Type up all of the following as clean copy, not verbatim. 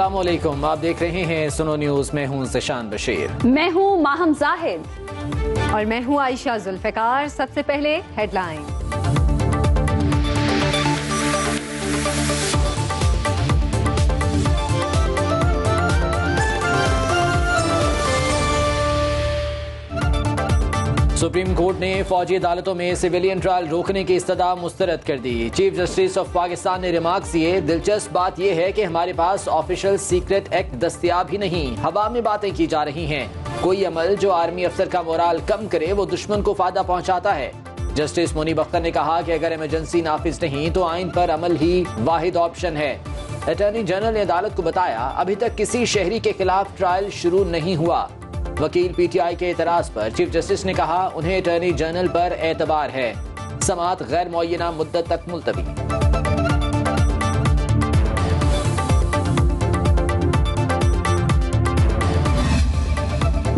अस्सलामुअलैकुम, आप देख रहे हैं सुनो न्यूज में हूं ज़िशान बशीर। मैं हूं माहम जाहिद और मैं हूं आयशा जुल्फिकार। सबसे पहले हेडलाइन। सुप्रीम कोर्ट ने फौजी अदालतों में सिविलियन ट्रायल रोकने की इस्तदा मुस्तरद कर दी। चीफ जस्टिस ऑफ पाकिस्तान ने रिमार्क्स दिए, दिलचस्प बात यह है कि हमारे पास ऑफिशियल सीक्रेट एक्ट दस्तयाब ही नहीं, हवा में बातें की जा रही हैं। कोई अमल जो आर्मी अफसर का मोराल कम करे वो दुश्मन को फायदा पहुंचाता है। जस्टिस मुनीब अख्तर ने कहा कि अगर इमरजेंसी नाफिज नहीं तो आइन पर अमल ही वाहिद ऑप्शन है। अटॉर्नी जनरल ने अदालत को बताया, अभी तक किसी शहरी के खिलाफ ट्रायल शुरू नहीं हुआ। वकील पीटीआई के एतराज पर चीफ जस्टिस ने कहा, उन्हें अटॉर्नी जनरल पर एतबार है। समाअत गैर मुअय्यना मुद्दत तक मुलतवी।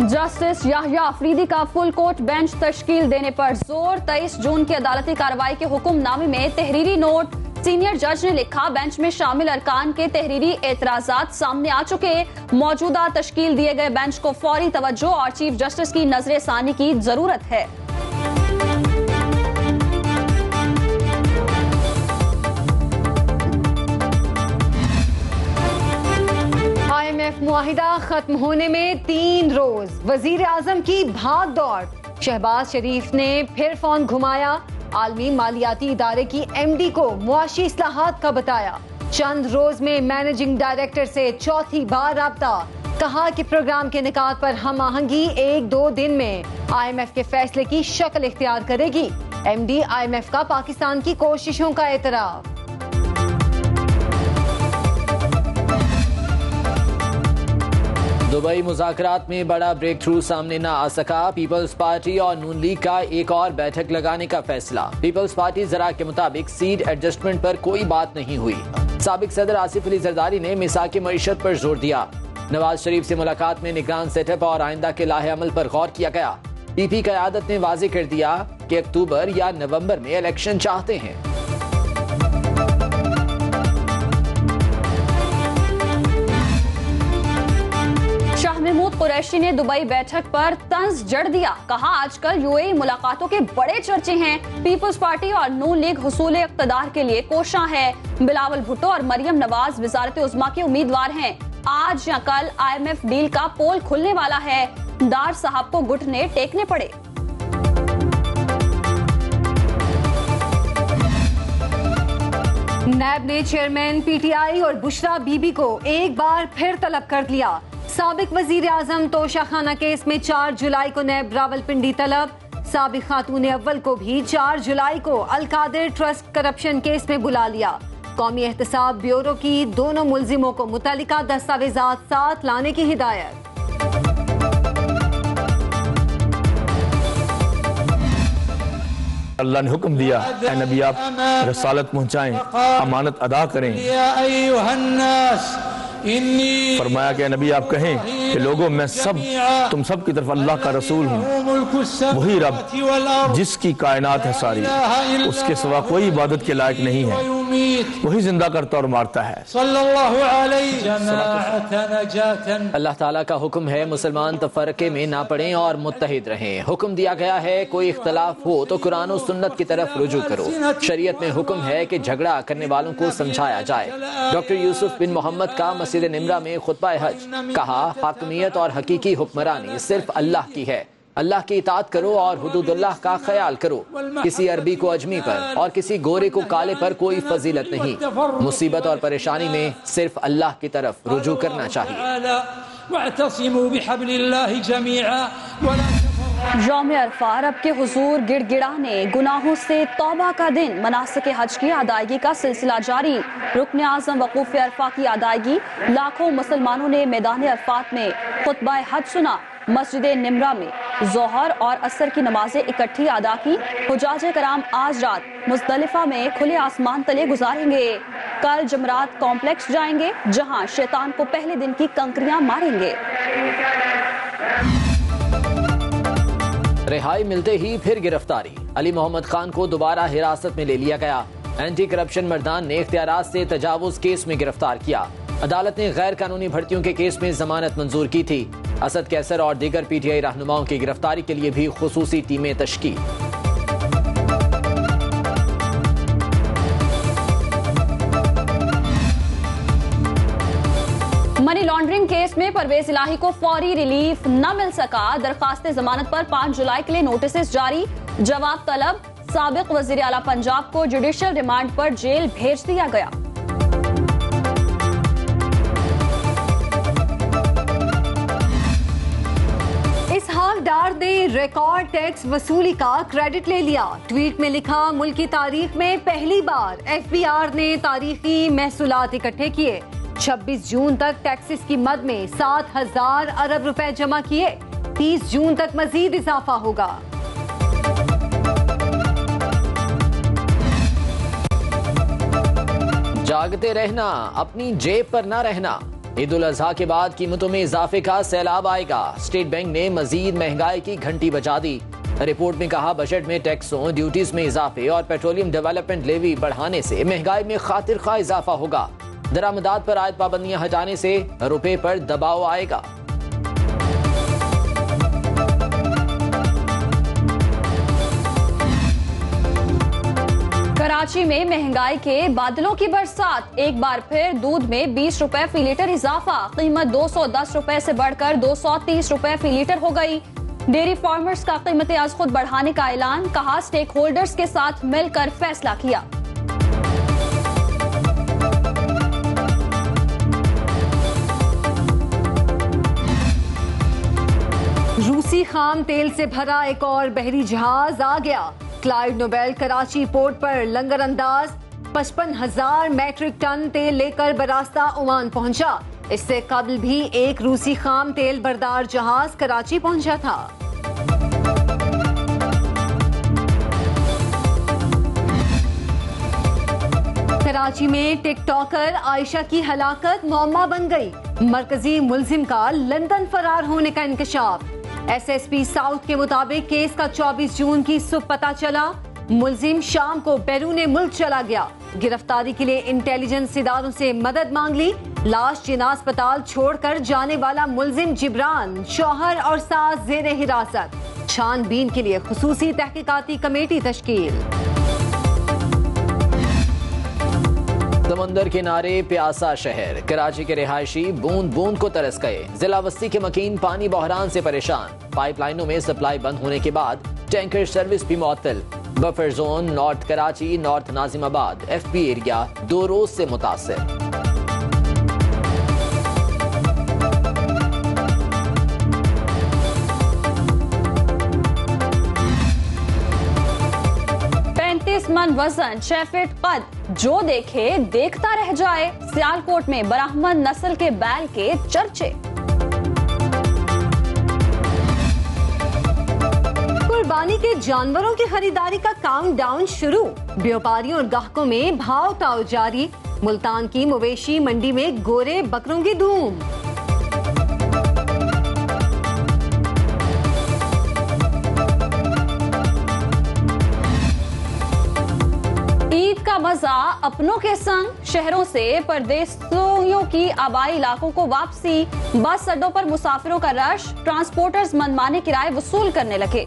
जस्टिस याह्या अफरीदी का फुल कोर्ट बेंच तश्कील देने पर जोर। 23 जून की अदालती कार्रवाई के हुक्मनामे में तहरीरी नोट। सीनियर जज ने लिखा, बेंच में शामिल अरकान के तहरीरी एतराजात सामने आ चुके, मौजूदा तश्कील दिए गए बेंच को फौरी तवज्जो और चीफ जस्टिस की नजर सानी की जरूरत है। IMF मुआहिदा खत्म होने में 3 रोज। वजीर आजम की भाग दौड़। शहबाज शरीफ ने फिर फोन घुमाया। आलमी मालियाती इदारे की MD को मुआशी इस्लाहात का बताया। चंद रोज में मैनेजिंग डायरेक्टर से चौथी बार राब्ता। कहा कि प्रोग्राम के निकात पर हम आहंगी 1-2 दिन में IMF के फैसले की शक्ल इख्तियार करेगी। MD IMF का पाकिस्तान की कोशिशों का एतराफ। दुबई मुज़ाकरात में बड़ा ब्रेक थ्रू सामने न आ सका। पीपल्स पार्टी और नून लीग का एक और बैठक लगाने का फैसला। पीपल्स पार्टी जरा के मुताबिक सीट एडजस्टमेंट पर कोई बात नहीं हुई। साबिक सदर आसिफ अली जरदारी ने मिसाकी मईशत पर जोर दिया। नवाज शरीफ से मुलाकात में निगरान सेटअप और आइंदा के लाहे अमल पर गौर किया गया। PP क़यादत ने वाज़ेह कर दिया कि अक्टूबर या नवंबर में इलेक्शन चाहते हैं। महमूद कुरैशी ने दुबई बैठक पर तंज जड़ दिया। कहा, आजकल UAE मुलाकातों के बड़े चर्चे हैं। पीपल्स पार्टी और नून लीग हुसूल इक़्तिदार के लिए कोशां है। बिलावल भुट्टो और मरियम नवाज वज़ारत उज़्मा के उम्मीदवार हैं। आज या कल IMF डील का पोल खुलने वाला है। डार साहब को घुटने टेकने पड़े। नैब ने चेयरमैन PTI और बुशरा बीबी को एक बार फिर तलब कर लिया। साबिक वजीर आजम तोशा खाना केस में 4 जुलाई को नैब रावलपिंडी तलब। साबिक खातून अव्वल को भी 4 जुलाई को अलकादिर ट्रस्ट करप्शन केस में बुला लिया। कौमी एहतसाब ब्यूरो की दोनों मुल्जिमों को मुतल्लिका दस्तावेजात साथ लाने की हिदायत। अल्लाह ने हुक्म दिया, ऐ नबी आप रसालत पहुंचाएं, अमानत अदा करें। फरमाया कि नबी आप कहें कि लोगों मैं तुम सब की तरफ अल्लाह का रसूल हूँ। वही रब जिसकी कायनात है सारी, उसके सिवा कोई इबादत के लायक नहीं है। वही जिंदा करता और मारता है। अल्लाह ताला का हुक्म है मुसलमान तफरके में ना पड़ें और मुत्तहिद रहें। हुक्म दिया गया है कोई इख्तलाफ हो तो कुरान और सुन्नत की तरफ रुजू करो। शरीयत में हुक्म है कि झगड़ा करने वालों को समझाया जाए। डॉक्टर यूसुफ बिन मोहम्मद का मस्जिद निमरा में खुतबा हज। कहा, हाकमियत और हकीकी हुक्मरानी सिर्फ अल्लाह की है। अल्लाह की इताअत करो और हुदूदुल्लाह का ख्याल करो। किसी अरबी को अजमी पर और किसी गोरे को काले पर कोई फजीलत नहीं। मुसीबत और परेशानी में सिर्फ अल्लाह की तरफ रुजू करना चाहिए। यौम अरफा रब के हुजूर गिड़गिड़ाने, गुनाहों से तौबा का दिन। मनासिक हज की अदायगी का सिलसिला जारी। रुकन आज़म वकूफ अरफा की अदायगी। लाखों मुसलमानों ने मैदान अरफात में खुतबा हज सुना। मस्जिद निमरा में जोहर और असर की नमाजें इकट्ठी अदा की। हुजाजे कराम आज रात मुज़दलिफा में खुले आसमान तले गुजारेंगे। कल जमरात कॉम्प्लेक्स जाएंगे, जहां शैतान को पहले दिन की कंकरियां मारेंगे। रिहाई मिलते ही फिर गिरफ्तारी। अली मोहम्मद खान को दोबारा हिरासत में ले लिया गया। एंटी करप्शन मर्दान ने इख्तियारात से तजावुज केस में गिरफ्तार किया। अदालत ने गैर कानूनी भर्तियों के केस में जमानत मंजूर की थी। असद कैसर और दीगर पीटीआई रहनुमाओं की गिरफ्तारी के लिए भी खुसूसी टीमें तश्कील। मनी लॉन्ड्रिंग केस में परवेज इलाही को फौरी रिलीफ न मिल सका। दरखास्त जमानत पर 5 जुलाई के लिए नोटिस जारी। जवाब तलब। साबिक वजीर आला पंजाब को जुडिशियल रिमांड पर जेल भेज दिया गया। इसहाक डार ने रिकॉर्ड टैक्स वसूली का क्रेडिट ले लिया। ट्वीट में लिखा, मुल्क की तारीख में पहली बार एफबीआर ने तारीखी महसूलात इकट्ठे किए। 26 जून तक टैक्सेस की मद में 7,000 अरब रुपए जमा किए। 30 जून तक मजीद इजाफा होगा। जागते रहना, अपनी जेब पर ना रहना। ईद उल अजहा के बाद कीमतों में इजाफे का सैलाब आएगा। स्टेट बैंक ने मजीद महंगाई की घंटी बजा दी। रिपोर्ट में कहा, बजट में टैक्सों, ड्यूटीज में इजाफे और पेट्रोलियम डेवलपमेंट लेवी बढ़ाने से महंगाई में खातिर खा इजाफा होगा। दरामदात पर आयद पाबंदियां हटाने से रुपए पर दबाव आएगा। कराची में महंगाई के बादलों की बरसात। एक बार फिर दूध में 20 रुपए फी लीटर इजाफा। कीमत 210 रुपए से बढ़कर 230 रुपए फी लीटर हो गई। डेयरी फार्मर्स का कीमतें आज खुद बढ़ाने का ऐलान। कहा, स्टेक होल्डर्स के साथ मिलकर फैसला किया। रूसी खाम तेल से भरा एक और बहरी जहाज आ गया। क्लाइड नोबेल कराची पोर्ट पर लंगर अंदाज 55,000 मैट्रिक टन तेल लेकर बरास्ता ओमान पहुंचा। इससे कबल भी एक रूसी खाम तेल बरदार जहाज कराची पहुंचा था। कराची में टिकटॉकर आयशा की हलाकत मौमा बन गई। मरकजी मुलजिम का लंदन फरार होने का इंकशाफ। एसएसपी साउथ के मुताबिक केस का 24 जून की सुबह पता चला। मुलजिम शाम को बैरून मुल्क चला गया। गिरफ्तारी के लिए इंटेलिजेंस इदारों से मदद मांग ली। लाश जिना अस्पताल छोड़कर जाने वाला मुलजिम जिब्रान, शौहर और सास जेरे हिरासत। छानबीन के लिए खुसूसी तहकीकाती कमेटी तश्कील। समंदर किनारे प्यासा शहर। कराची के रिहायशी बूंद बूंद को तरस गए। जिला बस्ती के मकीन पानी बहरान से परेशान। पाइपलाइनों में सप्लाई बंद होने के बाद टैंकर सर्विस भी मुअत्तल। Buffer zone north Karachi, north Nazimabad, FP area 2 रोज से मुतासिर। मन वजन 6 फीट कद, जो देखे देखता रह जाए। सियालकोट में ब्राह्मण नस्ल के बैल के चर्चे। कुर्बानी के जानवरों की खरीदारी का काउंटडाउन शुरू। व्यापारियों और ग्राहकों में भाव ताव जारी। मुल्तान की मवेशी मंडी में गोरे बकरों की धूम। ईद का मजा अपनों के संग। शहरों से परदेशियों की आबाई इलाकों को वापसी। बस अड्डों पर मुसाफिरों का रश। ट्रांसपोर्टर्स मनमाने किराए वसूल करने लगे।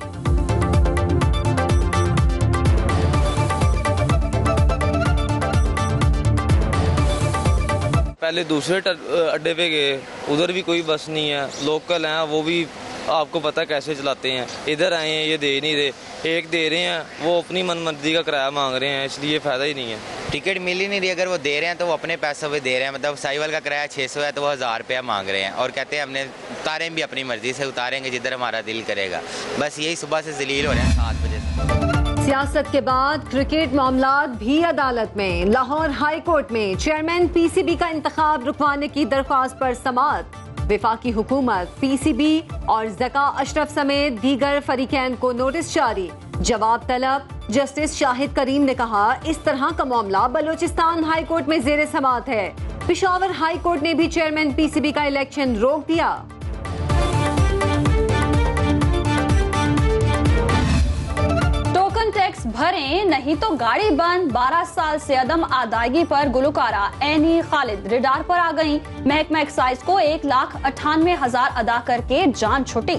पहले दूसरे अड्डे पे गए, उधर भी कोई बस नहीं है। लोकल हैं, वो भी आपको पता कैसे चलाते हैं। इधर आए हैं, ये दे नहीं रहे। एक दे रहे हैं, वो अपनी मनमर्जी का किराया मांग रहे हैं, इसलिए फायदा ही नहीं है। टिकट मिल ही नहीं रही। अगर वो दे रहे हैं तो वो अपने पैसों पे दे रहे हैं। मतलब साइवल का किराया 600 है तो वो 1000 रुपया मांग रहे हैं और कहते हैं हमने उतारें भी अपनी मर्जी से, उतारेंगे जिधर हमारा दिल करेगा। बस यही सुबह से जलील हो रहे हैं 7 बजे से। सियासत के बाद क्रिकेट मामलात भी अदालत में। लाहौर हाई कोर्ट में चेयरमैन पीसीबी का इंतखाब रुकवाने की दरख्वास्त पर समाअत। वफाकी हुकूमत, पीसीबी और ज़का अशरफ समेत दीगर फरीकैन को नोटिस जारी। जवाब तलब। जस्टिस शाहिद करीम ने कहा, इस तरह का मामला बलूचिस्तान हाई कोर्ट में जेर समाअत है। पेशावर हाई कोर्ट ने भी चेयरमैन पीसीबी का इलेक्शन रोक दिया। टोकन टैक्स भरें नहीं तो गाड़ी बंद। 12 साल से अदम अदायगी पर गुलकारा एनी खालिद रिडार पर आ गईं। महकमा एक्साइज को 1,98,000 अदा करके जान छुटी।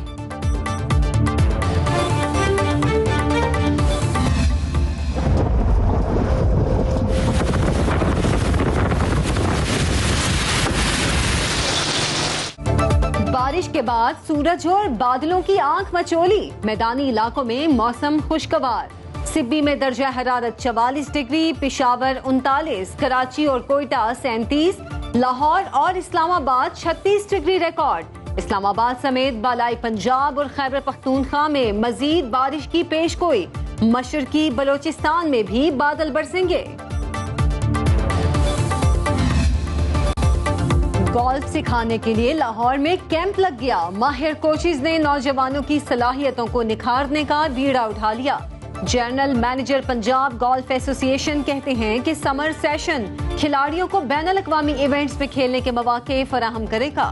बारिश के बाद सूरज और बादलों की आंख मचोली। मैदानी इलाकों में मौसम खुशगवार। सिब्बी में दर्जा हरारत 44 डिग्री, पिशावर 39, कराची और कोयटा 37, लाहौर और इस्लामाबाद 36 डिग्री रिकॉर्ड। इस्लामाबाद समेत बालाई पंजाब और खैबर पख्तूनख्वा में मजीद बारिश की पेशगोई। मशरकी बलोचिस्तान में भी बादल बरसेंगे। गोल्फ सिखाने के लिए लाहौर में कैंप लग गया। माहिर कोचेज ने नौजवानों की सलाहियतों को निखारने का बीड़ा उठा लिया। General manager Punjab golf association कहते हैं कि समर सेशन खिलाड़ियों को बैनुल अक़वामी इवेंट्स में खेलने के मौके फराहम करेगा।